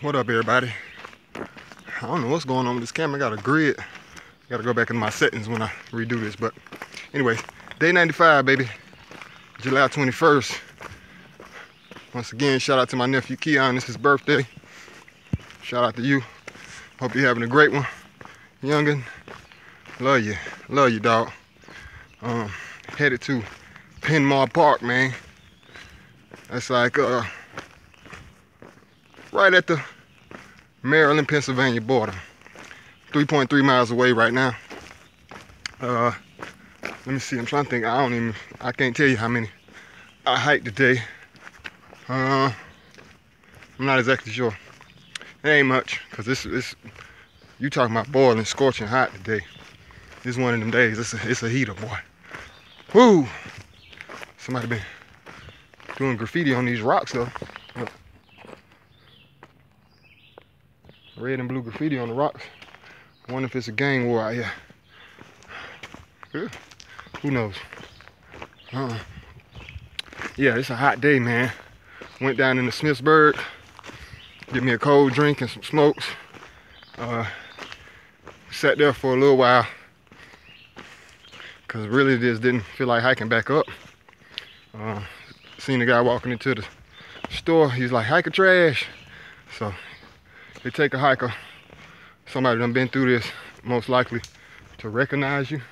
What up, everybody? I don't know what's going on with this camera. I got a grid. Gotta go back into my settings when I redo this. But anyway, day 95, baby. July 21st. Once again, shout out to my nephew Keon. It's his birthday. Shout out to you. Hope you're having a great one. Youngin, love you. Love you, dog. Headed to Penmar Park, man. That's like right at the Maryland, Pennsylvania border. 3.3 miles away right now. Let me see, I'm trying to think. I can't tell you how many I hiked today. I'm not exactly sure. It ain't much, cause this you talking about boiling, scorching hot today. This is one of them days. It's a heater, boy. Woo! Somebody been doing graffiti on these rocks though. Look. Red and blue graffiti on the rocks. I wonder if it's a gang war out here. Who knows? Yeah, it's a hot day, man. Went down into Smithsburg, get me a cold drink and some smokes. Sat there for a little while, cause really just didn't feel like hiking back up. Seen the guy walking into the store. He's like, hiker trash. So they take a hiker, somebody done been through this, most likely to recognize you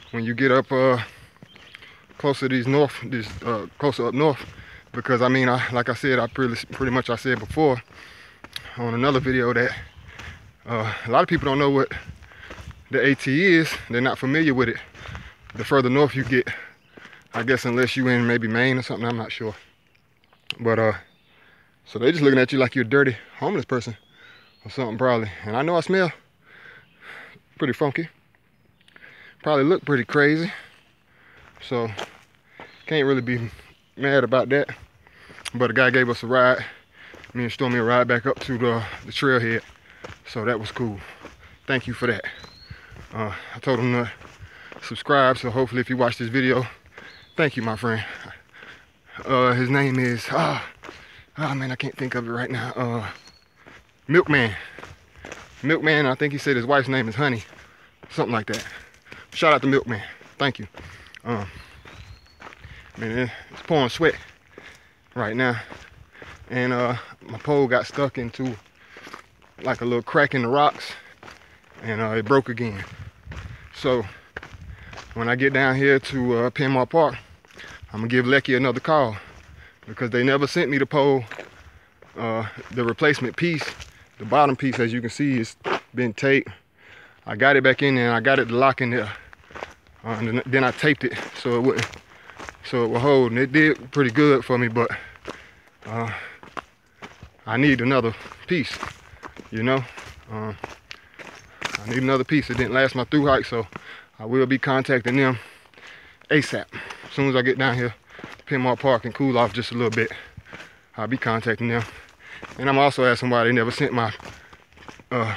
when you get up closer to these closer up north. Because I mean, like I said, I pretty much I said before on another video that a lot of people don't know what the AT is. They're not familiar with it. The further north you get, I guess, unless you in maybe Maine or something, I'm not sure. But so they just looking at you like you're a dirty homeless person or something probably. And I know I smell pretty funky. Probably look pretty crazy. So can't really be mad about that. But a guy gave us a ride. Me and Stormy a ride back up to the trailhead. So that was cool. Thank you for that. I told him to subscribe, so hopefully if you watch this video, thank you, my friend. His name is, oh man, I can't think of it right now. Milkman. Milkman, I think he said his wife's name is Honey. Something like that. Shout out to Milkman. Thank you. Man, it's pouring sweat right now. And my pole got stuck into like a little crack in the rocks. And it broke again. So when I get down here to Penmar Park, I'm gonna give Lecky another call, because they never sent me the pole, the replacement piece. The bottom piece, as you can see, has been taped. I got it back in there and I got it to lock in there. And then I taped it so it would hold, and it did pretty good for me, but I need another piece, you know. I need another piece. It didn't last my through hike, so I will be contacting them ASAP. As soon as I get down here, Penmar Park, and cool off just a little bit, I'll be contacting them. And I'm also asking why they never sent my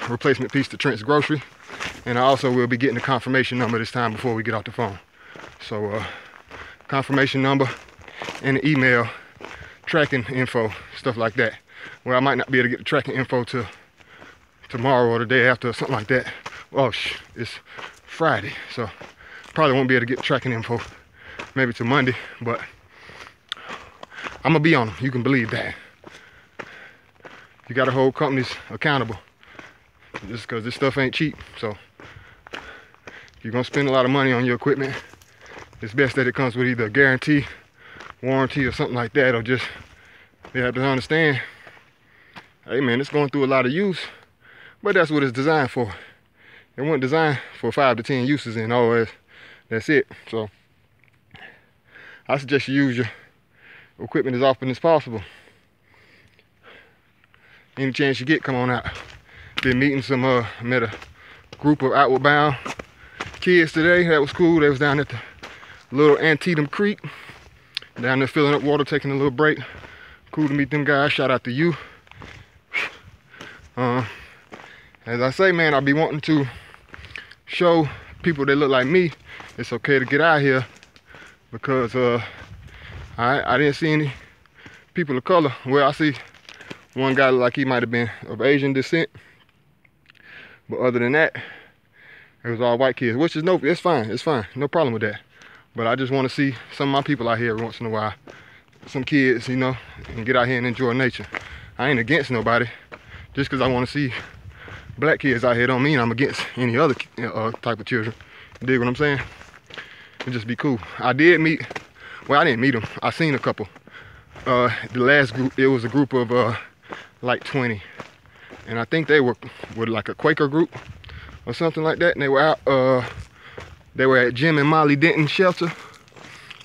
replacement piece to Trent's Grocery. And I also will be getting the confirmation number this time before we get off the phone. So confirmation number and the email, tracking info, stuff like that. Well, I might not be able to get the tracking info till tomorrow or the day after or something like that. Oh, it's Friday, so probably won't be able to get tracking info maybe till Monday, but I'm gonna be on them. You can believe that. You gotta hold companies accountable, just because this stuff ain't cheap. So if you're gonna spend a lot of money on your equipment, it's best that it comes with either a guarantee, warranty, or something like that, or just they have to understand, hey man, it's going through a lot of use, but that's what it's designed for. It wasn't designed for 5 to 10 uses and all that's it. So I suggest you use your equipment as often as possible. Any chance you get, come on out. Been meeting met a group of Outward Bound kids today. That was cool. They was down at the little Antietam Creek, down there filling up water, taking a little break. Cool to meet them guys. Shout out to you. As I say, man, I'll be wanting to show people that look like me it's okay to get out here, because I didn't see any people of color. Well, I see One guy looked like he might have been of Asian descent. But other than that, it was all white kids, which is it's fine. It's fine. No problem with that. But I just want to see some of my people out here every once in a while. Some kids, you know, and get out here and enjoy nature. I ain't against nobody. Just because I want to see black kids out here don't mean I'm against any other type of children. You dig what I'm saying? It'd just be cool. I did meet, well, I didn't meet them. I seen a couple. The last group, it was a group of like 20. And I think they were like a Quaker group or something like that. And they were out, they were at Jim and Molly Denton shelter.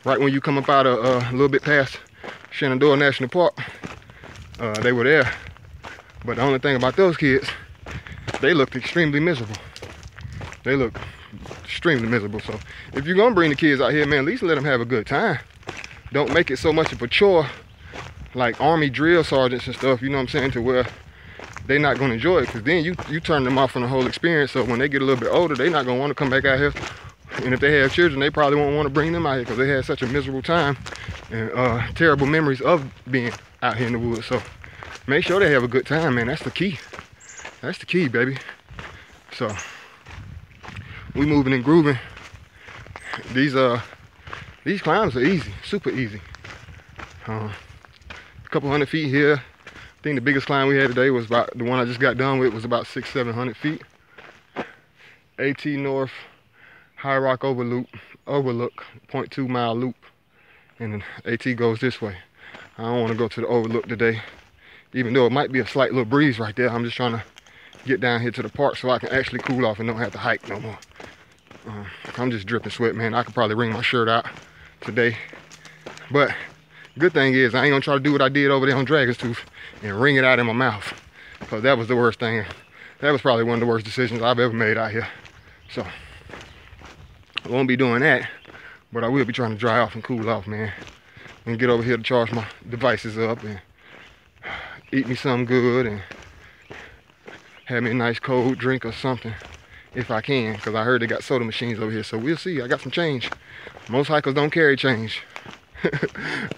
Right when you come up out a little bit past Shenandoah National Park. They were there. But the only thing about those kids, they looked extremely miserable. They looked extremely miserable. So if you're gonna bring the kids out here, man, at least let them have a good time. Don't make it so much of a chore like Army drill sergeants and stuff, you know what I'm saying, to where they're not gonna enjoy it, because then you turn them off from the whole experience. So when they get a little bit older, they're not gonna want to come back out here. And if they have children, they probably won't want to bring them out here because they had such a miserable time and terrible memories of being out here in the woods. So make sure they have a good time, man. That's the key. That's the key, baby. So we moving and grooving. These climbs are easy, super easy. A couple hundred feet here. I think the biggest climb we had today was about, the one I just got done with was about 600-700 feet. AT North High Rock Overlook, 0.2 mile loop. And then AT goes this way. I don't want to go to the overlook today, even though it might be a slight little breeze right there. I'm just trying to get down here to the park so I can actually cool off and don't have to hike no more. I'm just dripping sweat, man. I could probably wring my shirt out today. But good thing is I ain't gonna try to do what I did over there on Dragon's Tooth and wring it out in my mouth, because that was the worst thing. That was probably one of the worst decisions I've ever made out here. So I won't be doing that, but I will be trying to dry off and cool off, man, and get over here to charge my devices up and eat me something good and have me a nice cold drink or something if I can, because I heard they got soda machines over here. So we'll see. I got some change. Most hikers don't carry change.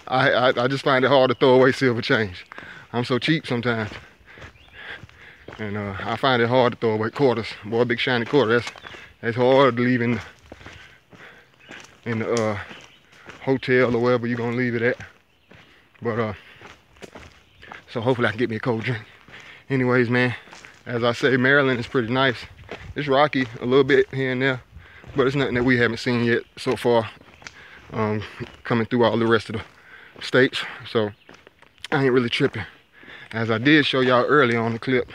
I just find it hard to throw away silver change. I'm so cheap sometimes, and I find it hard to throw away quarters. Boy, a big shiny quarter, that's hard to leave in the hotel or wherever you're gonna leave it at. But so hopefully I can get me a cold drink. Anyways, man, as I say, Maryland is pretty nice. It's rocky a little bit here and there, but it's nothing that we haven't seen yet so far, coming through all the rest of the states. So I ain't really tripping. As I did show y'all earlier on the clip,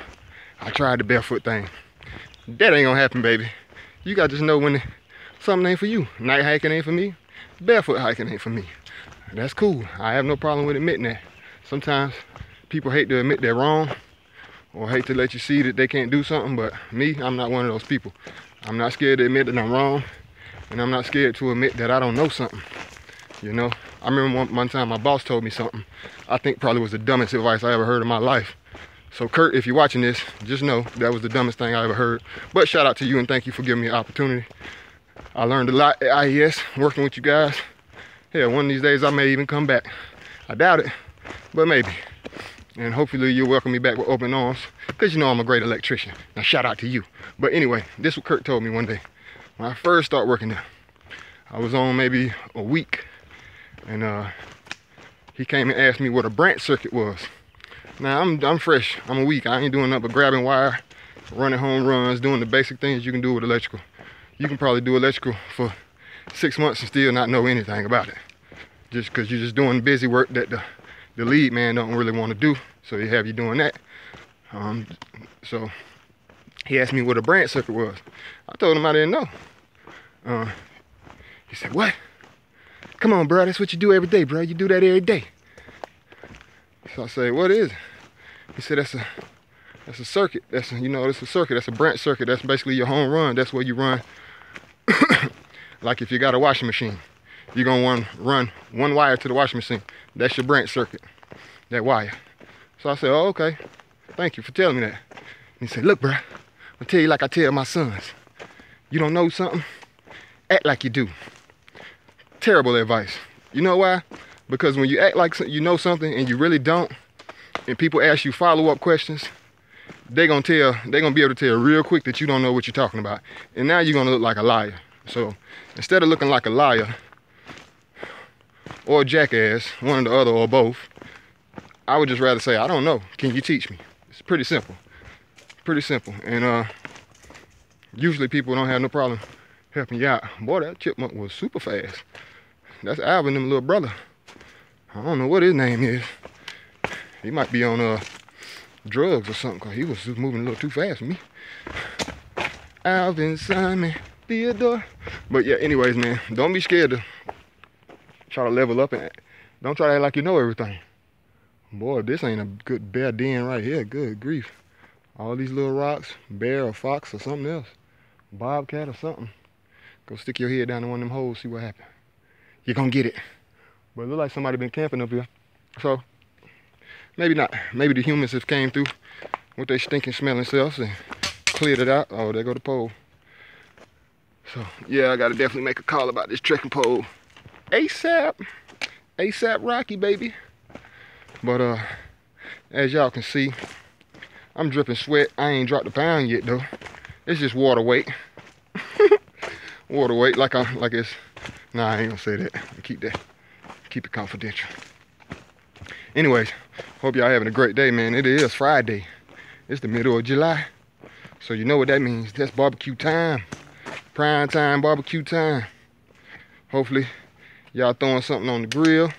I tried the barefoot thing. That ain't gonna happen, baby. You gotta just know when something ain't for you. Night hiking ain't for me. Barefoot hiking ain't for me. That's cool. I have no problem with admitting that. Sometimes people hate to admit they're wrong, or hate to let you see that they can't do something, but me, I'm not one of those people. I'm not scared to admit that I'm wrong, and I'm not scared to admit that I don't know something. You know, I remember one time my boss told me something I think probably was the dumbest advice I ever heard in my life. So Kurt, if you're watching this, just know that was the dumbest thing I ever heard. But shout out to you and thank you for giving me an opportunity. I learned a lot at IES working with you guys. Hell, one of these days I may even come back. I doubt it, but maybe. And hopefully you'll welcome me back with open arms, because you know I'm a great electrician. Now shout out to you. But anyway, this is what Kurt told me one day. When I first started working there, I was on maybe a week, and he came and asked me what a branch circuit was. Now I'm fresh, I'm a week. I ain't doing nothing but grabbing wire, running home runs, doing the basic things you can do with electrical. You can probably do electrical for 6 months and still not know anything about it, just because you're just doing busy work that the lead man don't really want to do, so they have you doing that. So he asked me what a branch circuit was. I told him I didn't know. He said, "What? Come on, bro, that's what you do every day, bro. You do that every day." So I said, "What is it?" He said, that's a circuit. That's a, you know, it's a circuit. That's a branch circuit. That's basically your home run. That's where you run. Like if you got a washing machine, you're gonna run one wire to the washing machine. That's your branch circuit, that wire. So I said, "Oh, okay. Thank you for telling me that." And he said, "Look, bro, I'll tell you like I tell my sons. You don't know something? Act like you do." Terrible advice. You know why? Because when you act like you know something and you really don't, and people ask you follow-up questions, they're gonna be able to tell real quick that you don't know what you're talking about. And now you're gonna look like a liar. So instead of looking like a liar or a jackass, one or the other or both, I would just rather say, I don't know. Can you teach me? It's pretty simple. Pretty simple. And usually people don't have no problem helping you out. Boy, that chipmunk was super fast. That's Alvin, them little brother. I don't know what his name is. He might be on drugs or something, because he was just moving a little too fast for me. Alvin, Simon, Theodore. But yeah, anyways, man, don't be scared to try to level up, and don't try to act like you know everything. Boy, this ain't a good bear den right here. Good grief. All these little rocks, bear or fox or something else. Bobcat or something. Go stick your head down in one of them holes, see what happens. You're gonna get it. But it look like somebody been camping up here. So, maybe not. Maybe the humans have came through with their stinking smelling selves and cleared it out. Oh, there go the pole. So, yeah, I gotta definitely make a call about this trekking pole. ASAP. ASAP Rocky, baby. But, as y'all can see, I'm dripping sweat. I ain't dropped a pound yet, though. It's just water weight. Water weight, like it's... Nah, I ain't gonna say that. Keep it confidential. Anyways, hope y'all having a great day, man. It is Friday. It's the middle of July. So you know what that means. That's barbecue time. Prime time, barbecue time. Hopefully, y'all throwing something on the grill.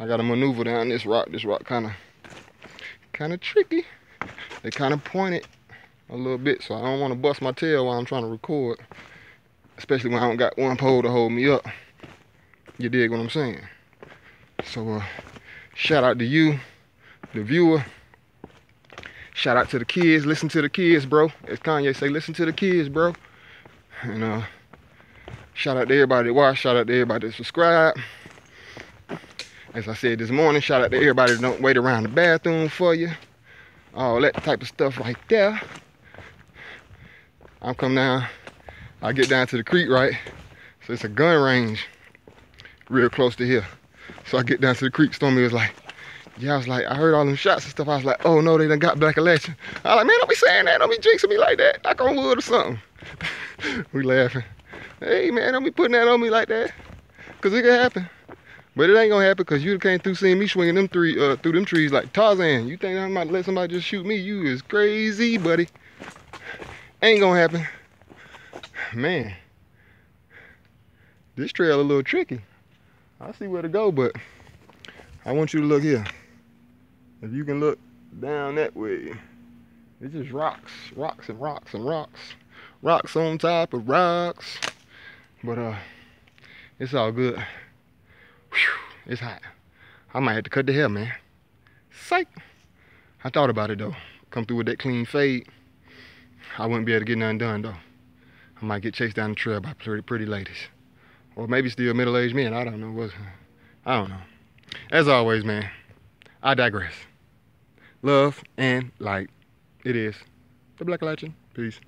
I gotta maneuver down this rock. This rock kinda tricky. They kinda pointed a little bit, so I don't wanna bust my tail while I'm trying to record. Especially when I don't got one pole to hold me up. You dig what I'm saying? So, shout out to you, the viewer. Shout out to the kids. Listen to the kids, bro. As Kanye say, listen to the kids, bro. And shout out to everybody that watch. Shout out to everybody that subscribe. As I said this morning, shout out to everybody that don't wait around the bathroom for you. All that type of stuff right there. I'm coming down. I get down to the creek, right? So it's a gun range real close to here. So I get down to the creek. Stormy was like, yeah, I was like, I heard all them shots and stuff. I was like, oh no, they done got Blackalachian. I was like, man, don't be saying that. Don't be jinxing me like that. Knock on wood or something. We laughing. Hey man, don't be putting that on me like that. Cause it can happen. But it ain't gonna happen because you came through seeing me swinging them through them trees like Tarzan. You think I'm about to let somebody just shoot me? You is crazy, buddy. Ain't gonna happen. Man, this trail a little tricky. I see where to go, but I want you to look here. If you can look down that way, it's just rocks, rocks and rocks and rocks. Rocks on top of rocks. But it's all good. Whew, it's hot. I might have to cut the hair, man. Psych. I thought about it though. Come through with that clean fade. I wouldn't be able to get nothing done though. I might get chased down the trail by pretty ladies. Or maybe still middle-aged men. I don't know. I don't know. As always, man, I digress. Love and light. It is the Blackalachian. Peace.